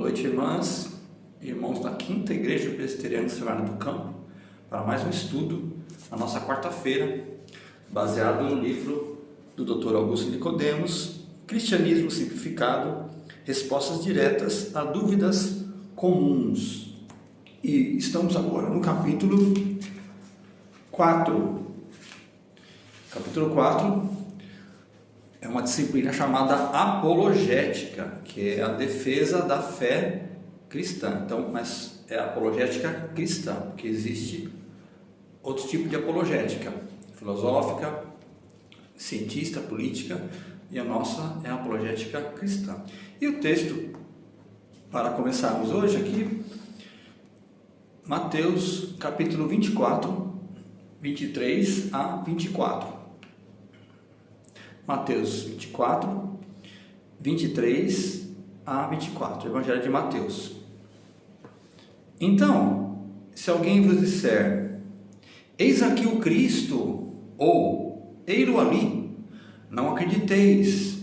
noite, irmãs e irmãos da Quinta Igreja Presbiteriana Severino do Campo, para mais um estudo na nossa quarta-feira, baseado no livro do Dr. Augusto Nicodemos, Cristianismo Simplificado, Respostas Diretas a Dúvidas Comuns. E estamos agora no capítulo 4. Capítulo 4 é uma disciplina chamada apologética, que é a defesa da fé cristã. Então, mas é a apologética cristã, porque existe outro tipo de apologética, filosófica, cientista, política, e a nossa é a apologética cristã. E o texto, para começarmos hoje aqui, Mateus capítulo 24, 23 a 24. Mateus 24, 23 a 24, Evangelho de Mateus. Então, se alguém vos disser, eis aqui o Cristo, ou ei-lo ali, não acrediteis,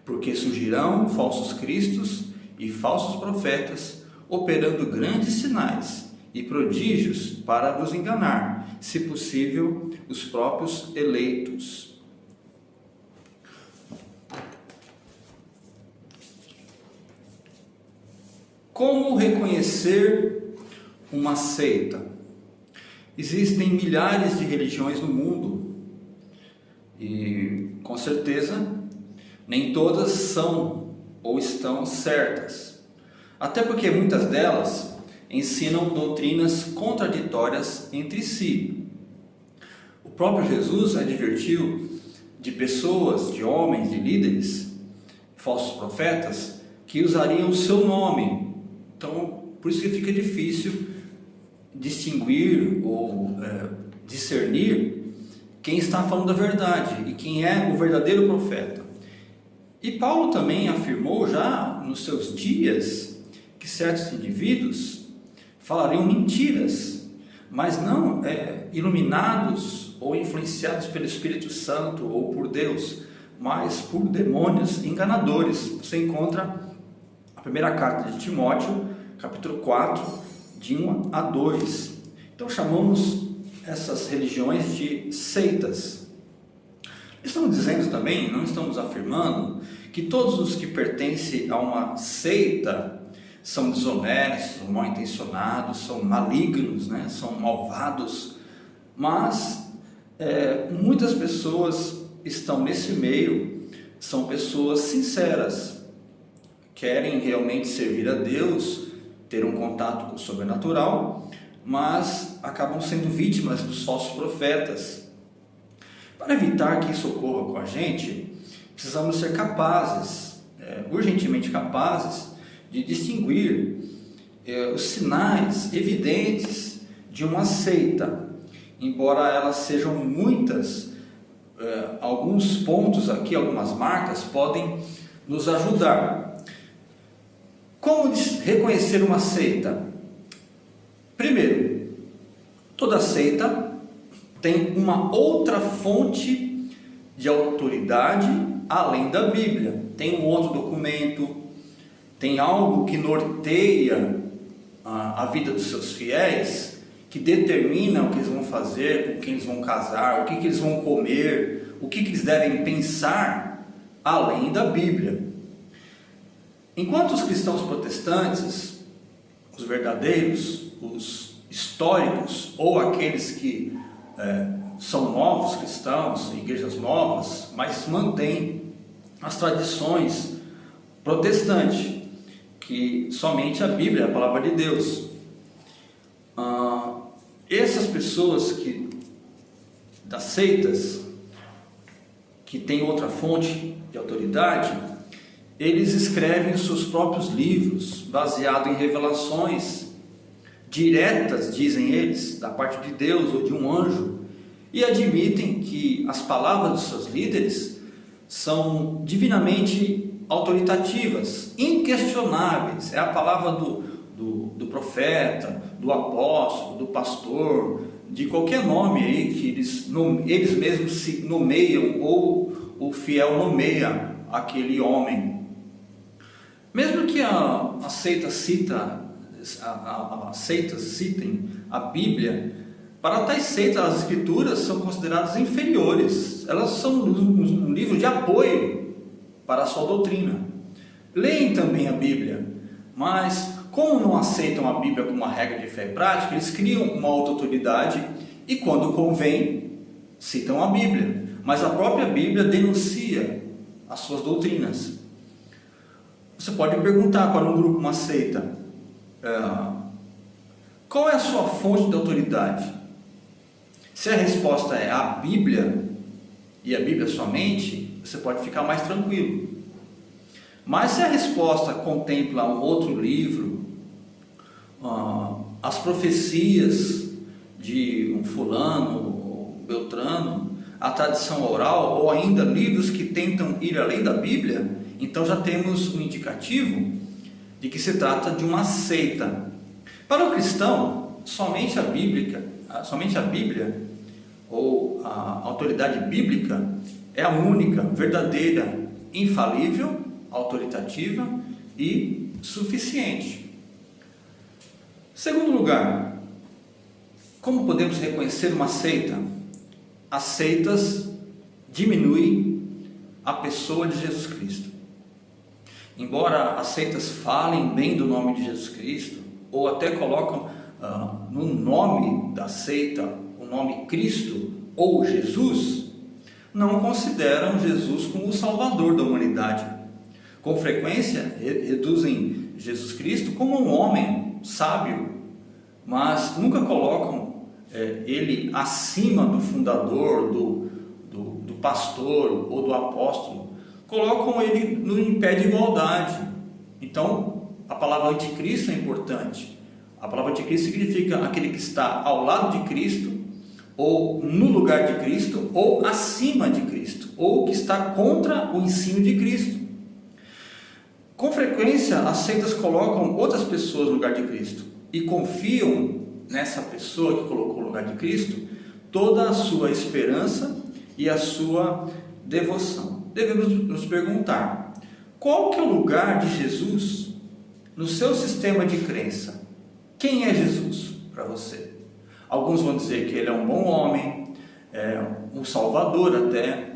porque surgirão falsos cristos e falsos profetas, operando grandes sinais e prodígios para vos enganar, se possível, os próprios eleitos. Como reconhecer uma seita? Existem milhares de religiões no mundo e, com certeza, nem todas são ou estão certas. Até porque muitas delas ensinam doutrinas contraditórias entre si. O próprio Jesus advertiu de pessoas, de homens, de líderes, falsos profetas, que usariam o seu nome. Então, por isso que fica difícil distinguir ou discernir quem está falando a verdade e quem é o verdadeiro profeta. E Paulo também afirmou já nos seus dias que certos indivíduos falariam mentiras, mas não iluminados ou influenciados pelo Espírito Santo ou por Deus, mas por demônios enganadores. Você encontra a primeira carta de Timóteo, capítulo 4, de 1 a 2. Então chamamos essas religiões de seitas. Estamos dizendo também, não estamos afirmando, que todos os que pertencem a uma seita são desonestos, mal intencionados, são malignos, são malvados, mas muitas pessoas estão nesse meio, são pessoas sinceras, querem realmente servir a Deus, ter um contato com o sobrenatural, mas acabam sendo vítimas dos falsos profetas. Para evitar que isso ocorra com a gente, precisamos ser capazes, urgentemente capazes, de distinguir os sinais evidentes de uma seita. Embora elas sejam muitas, alguns pontos aqui, algumas marcas podem nos ajudar. Como reconhecer uma seita? Primeiro, toda seita tem uma outra fonte de autoridade além da Bíblia. Tem um outro documento, tem algo que norteia a vida dos seus fiéis, que determina o que eles vão fazer, com quem eles vão casar, o que eles vão comer, o que eles devem pensar, além da Bíblia. Enquanto os cristãos protestantes, os verdadeiros, os históricos, ou aqueles que são novos cristãos, igrejas novas, mas mantêm as tradições protestantes, que somente a Bíblia é a palavra de Deus. Essas pessoas das seitas, que têm outra fonte de autoridade, eles escrevem os seus próprios livros, baseado em revelações diretas, dizem eles, da parte de Deus ou de um anjo, e admitem que as palavras dos seus líderes são divinamente autoritativas, inquestionáveis. É a palavra do profeta, do apóstolo, do pastor, de qualquer nome aí que eles mesmos se nomeiam, ou o fiel nomeia aquele homem. Mesmo que as seitas citem a Bíblia, para tais seitas as escrituras são consideradas inferiores. Elas são um livro de apoio para a sua doutrina. Leem também a Bíblia, mas como não aceitam a Bíblia como uma regra de fé e prática, eles criam uma outra autoridade e quando convém, citam a Bíblia. Mas a própria Bíblia denuncia as suas doutrinas. Você pode perguntar para um grupo, uma seita, qual é a sua fonte de autoridade? Se a resposta é a Bíblia, e a Bíblia somente, você pode ficar mais tranquilo. Mas se a resposta contempla um outro livro, as profecias de um fulano ou beltrano, a tradição oral, ou ainda livros que tentam ir além da Bíblia, então já temos um indicativo de que se trata de uma seita. Para o cristão, somente a Bíblia ou a autoridade bíblica é a única, verdadeira, infalível, autoritativa e suficiente. Segundo lugar, como podemos reconhecer uma seita? As seitas diminuem a pessoa de Jesus Cristo. Embora as seitas falem bem do nome de Jesus Cristo, ou até colocam no nome da seita o nome Cristo ou Jesus, não consideram Jesus como o Salvador da humanidade. Com frequência reduzem Jesus Cristo como um homem sábio, mas nunca colocam ele acima do fundador, do pastor ou do apóstolo. Colocam ele em pé de igualdade. Então, a palavra anticristo é importante. A palavra anticristo significa aquele que está ao lado de Cristo, ou no lugar de Cristo, ou acima de Cristo, ou que está contra o ensino de Cristo. Com frequência, as seitas colocam outras pessoas no lugar de Cristo e confiam nessa pessoa que colocou no lugar de Cristo toda a sua esperança e a sua devoção. Devemos nos perguntar, qual que é o lugar de Jesus no seu sistema de crença? Quem é Jesus para você? Alguns vão dizer que ele é um bom homem, um salvador até,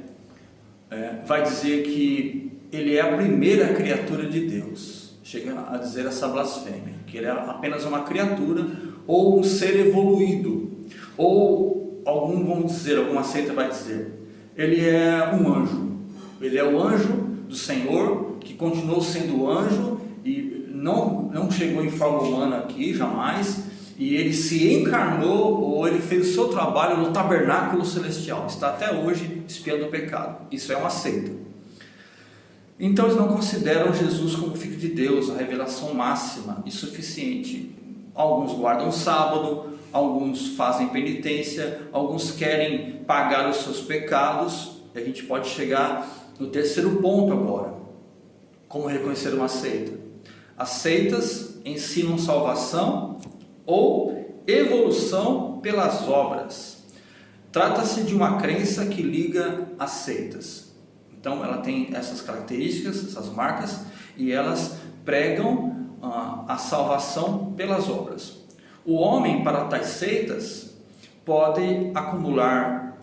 vai dizer que ele é a primeira criatura de Deus, chega a dizer essa blasfêmia, que ele é apenas uma criatura ou um ser evoluído, ou alguma seita vai dizer, ele é um anjo, ele é o anjo do Senhor, que continuou sendo anjo e não chegou em forma humana aqui, jamais, e ele se encarnou, ou ele fez o seu trabalho no tabernáculo celestial, está até hoje espiando o pecado. Isso é uma seita. Então eles não consideram Jesus como Filho de Deus, a revelação máxima e suficiente. Alguns guardam o sábado, alguns fazem penitência, alguns querem pagar os seus pecados. E a gente pode chegar no terceiro ponto agora. Como reconhecer uma seita? As seitas ensinam salvação ou evolução pelas obras. Trata-se de uma crença que liga as seitas. Então ela tem essas características, essas marcas, e elas pregam a salvação pelas obras. O homem, para tais seitas, pode acumular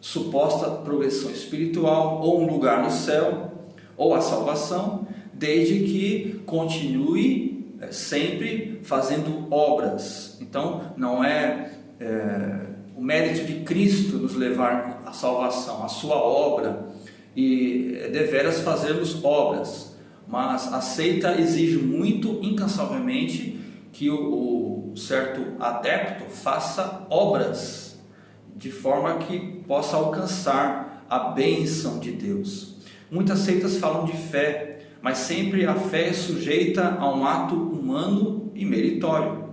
suposta progressão espiritual, ou um lugar no céu, ou a salvação, desde que continue sempre fazendo obras. Então não é o mérito de Cristo nos levar à salvação, a sua obra, e deveras fazermos obras, mas a seita exige muito incansavelmente que o certo adepto faça obras, de forma que possa alcançar a bênção de Deus. Muitas seitas falam de fé, mas sempre a fé é sujeita a um ato humano e meritório.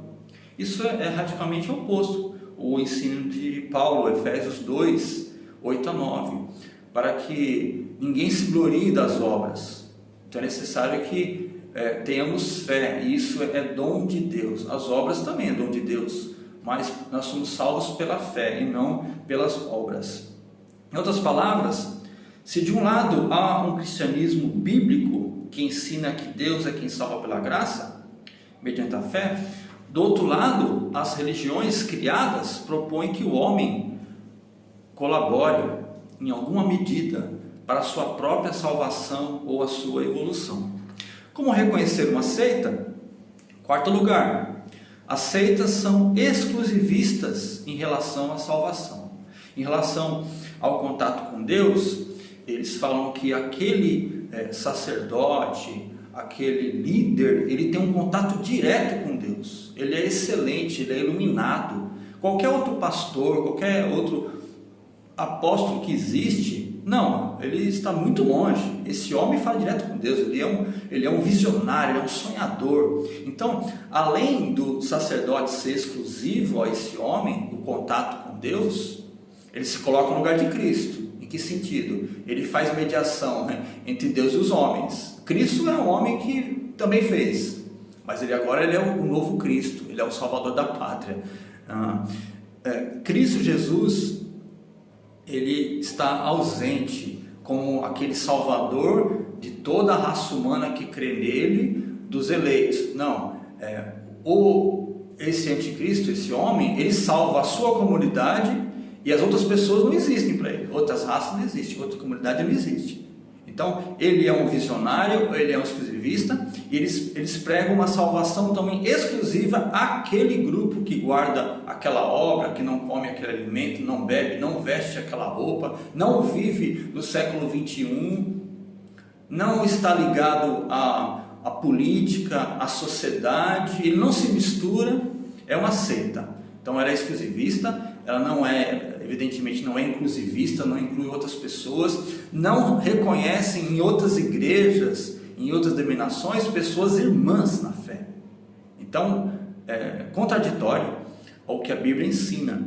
Isso é radicalmente oposto ao ensino de Paulo, Efésios 2, 8 a 9, para que ninguém se glorie das obras. Então é necessário que tenhamos fé, e isso é dom de Deus. As obras também é dom de Deus, mas nós somos salvos pela fé e não pelas obras. Em outras palavras, Se de um lado há um cristianismo bíblico que ensina que Deus é quem salva pela graça, mediante a fé, do outro lado, as religiões criadas propõem que o homem colabore em alguma medida para a sua própria salvação ou a sua evolução. Como reconhecer uma seita? Quarto lugar, as seitas são exclusivistas em relação à salvação. Em relação ao contato com Deus, eles falam que aquele sacerdote, aquele líder, ele tem um contato direto com Deus, ele é excelente, ele é iluminado. Qualquer outro pastor, qualquer outro apóstolo que existe, não, ele está muito longe. Esse homem fala direto com Deus, ele é um visionário, ele é um sonhador. Então, além do sacerdote ser exclusivo a esse homem, o contato com Deus, ele se coloca no lugar de Cristo. Em que sentido? Ele faz mediação, né, entre Deus e os homens. Cristo é um homem que também fez, mas agora ele é o novo Cristo, ele é o Salvador da pátria. Cristo Jesus, ele está ausente como aquele Salvador de toda a raça humana que crê nele, dos eleitos. Não, esse anticristo, esse homem, ele salva a sua comunidade e as outras pessoas não existem para ele, outras raças não existem, outra comunidade não existe. Então, ele é um visionário, ele é um exclusivista, e eles pregam uma salvação também exclusiva àquele grupo que guarda aquela obra, que não come aquele alimento, não bebe, não veste aquela roupa, não vive no século 21, não está ligado à política, à sociedade, ele não se mistura, é uma seita. Então, ela é exclusivista, ela não é, evidentemente não é inclusivista, não inclui outras pessoas, não reconhece em outras igrejas, em outras denominações, pessoas irmãs na fé. Então, é contraditório ao que a Bíblia ensina.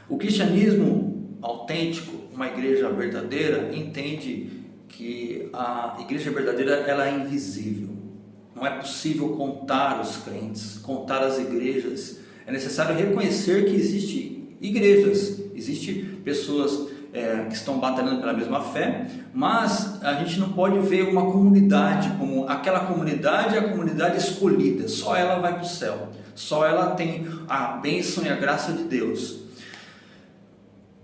O cristianismo autêntico, uma igreja verdadeira, entende que a igreja verdadeira ela é invisível. Não é possível contar os crentes, contar as igrejas. É necessário reconhecer que existem igrejas, existem pessoas que estão batalhando pela mesma fé, mas a gente não pode ver uma comunidade como aquela comunidade, a comunidade escolhida, só ela vai para o céu, só ela tem a bênção e a graça de Deus.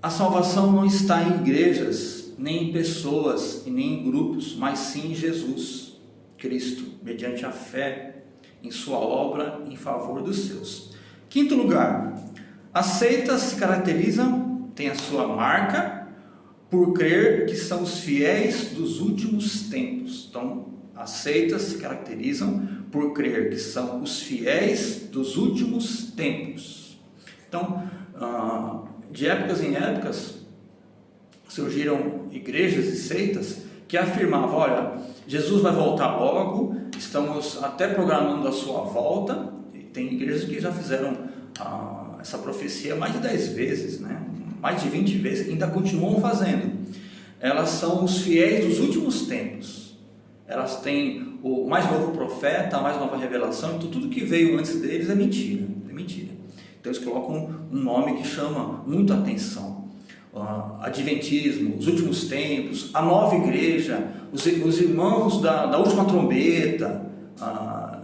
A salvação não está em igrejas, nem em pessoas e nem em grupos, mas sim em Jesus Cristo, mediante a fé em sua obra em favor dos seus. Quinto lugar, as seitas se caracterizam, têm a sua marca, por crer que são os fiéis dos últimos tempos. Então, as seitas se caracterizam por crer que são os fiéis dos últimos tempos. Então, de épocas em épocas, surgiram igrejas e seitas que afirmavam, olha, Jesus vai voltar logo, estamos até programando a sua volta. E tem igrejas que já fizeram essa profecia mais de 10 vezes, né? Mais de 20 vezes, ainda continuam fazendo. Elas são os fiéis dos últimos tempos. Elas têm o mais novo profeta, a mais nova revelação, então tudo que veio antes deles é mentira. Então eles colocam um nome que chama muito a atenção. Adventismo, os últimos tempos, a nova igreja, os irmãos da última trombeta,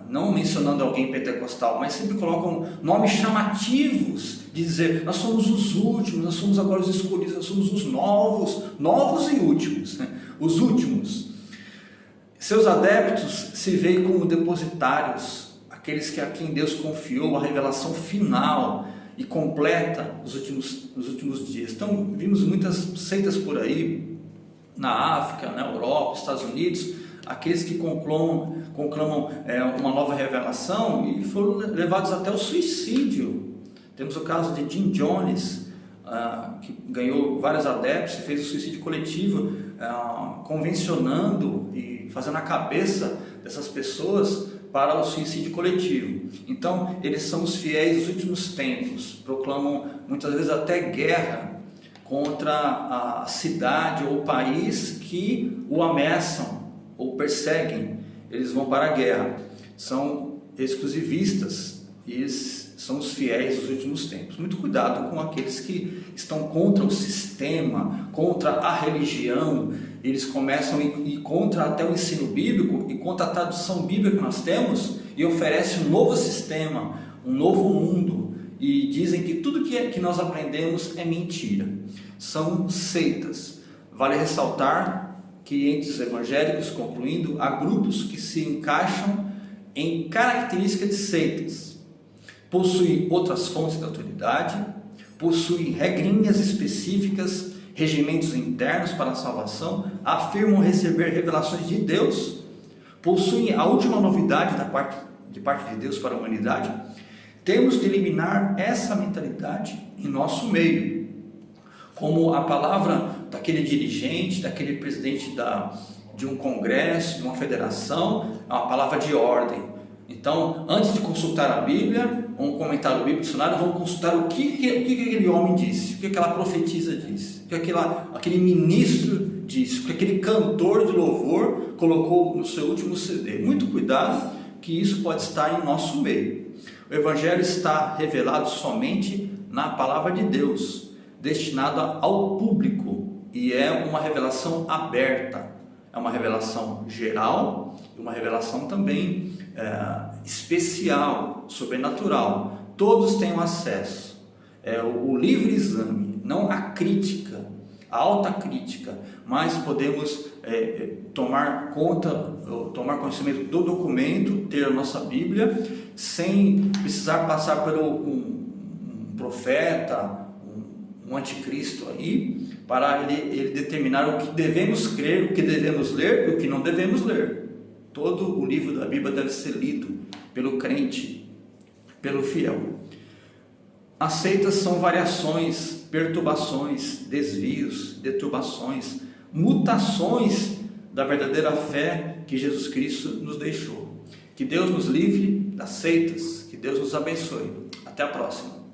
não mencionando alguém pentecostal, mas sempre colocam nomes chamativos de dizer, nós somos os últimos, nós somos agora os escolhidos, nós somos os novos e últimos, né? Os últimos. Seus adeptos se veem como depositários, aqueles a quem Deus confiou a revelação final e completa nos últimos dias. Então, vimos muitas seitas por aí, na África, na Europa, nos Estados Unidos, aqueles que conclamam uma nova revelação e foram levados até o suicídio. Temos o caso de Jim Jones, que ganhou vários adeptos e fez o suicídio coletivo, convencionando e fazendo a cabeça dessas pessoas para o suicídio coletivo. Então, eles são os fiéis dos últimos tempos, proclamam muitas vezes até guerra contra a cidade ou o país que o ameaçam ou perseguem. Eles vão para a guerra, são exclusivistas, e eles são os fiéis dos últimos tempos. Muito cuidado com aqueles que estão contra o sistema, contra a religião. Eles começam a ir contra até o ensino bíblico e contra a tradução bíblica que nós temos e oferecem um novo sistema, um novo mundo, e dizem que tudo que nós aprendemos é mentira. São seitas. Vale ressaltar que entre os evangélicos, concluindo, há grupos que se encaixam em características de seitas. Possuem outras fontes de autoridade, possuem regrinhas específicas, regimentos internos para a salvação, afirmam receber revelações de Deus, possuem a última novidade de parte de Deus para a humanidade. Temos de eliminar essa mentalidade em nosso meio, como a palavra daquele dirigente, daquele presidente de um congresso, de uma federação, é uma palavra de ordem. Então, antes de consultar a Bíblia, vamos comentar o Bíblia dicionário, vamos consultar o que aquele homem disse, o que aquela profetisa disse, o que aquele ministro disse, o que aquele cantor de louvor colocou no seu último CD. Muito cuidado, que isso pode estar em nosso meio. O Evangelho está revelado somente na palavra de Deus, destinada ao público, e é uma revelação aberta, é uma revelação geral, uma revelação também especial, sobrenatural. Todos têm acesso. É o livre exame, não a crítica, a alta crítica, mas podemos tomar conhecimento do documento, ter a nossa Bíblia, sem precisar passar por um profeta, um anticristo aí, para ele determinar o que devemos crer, o que devemos ler e o que não devemos ler. Todo o livro da Bíblia deve ser lido pelo crente, pelo fiel. As seitas são variações, perturbações, desvios, deturbações, mutações da verdadeira fé que Jesus Cristo nos deixou. Que Deus nos livre das seitas, que Deus nos abençoe. Até a próxima.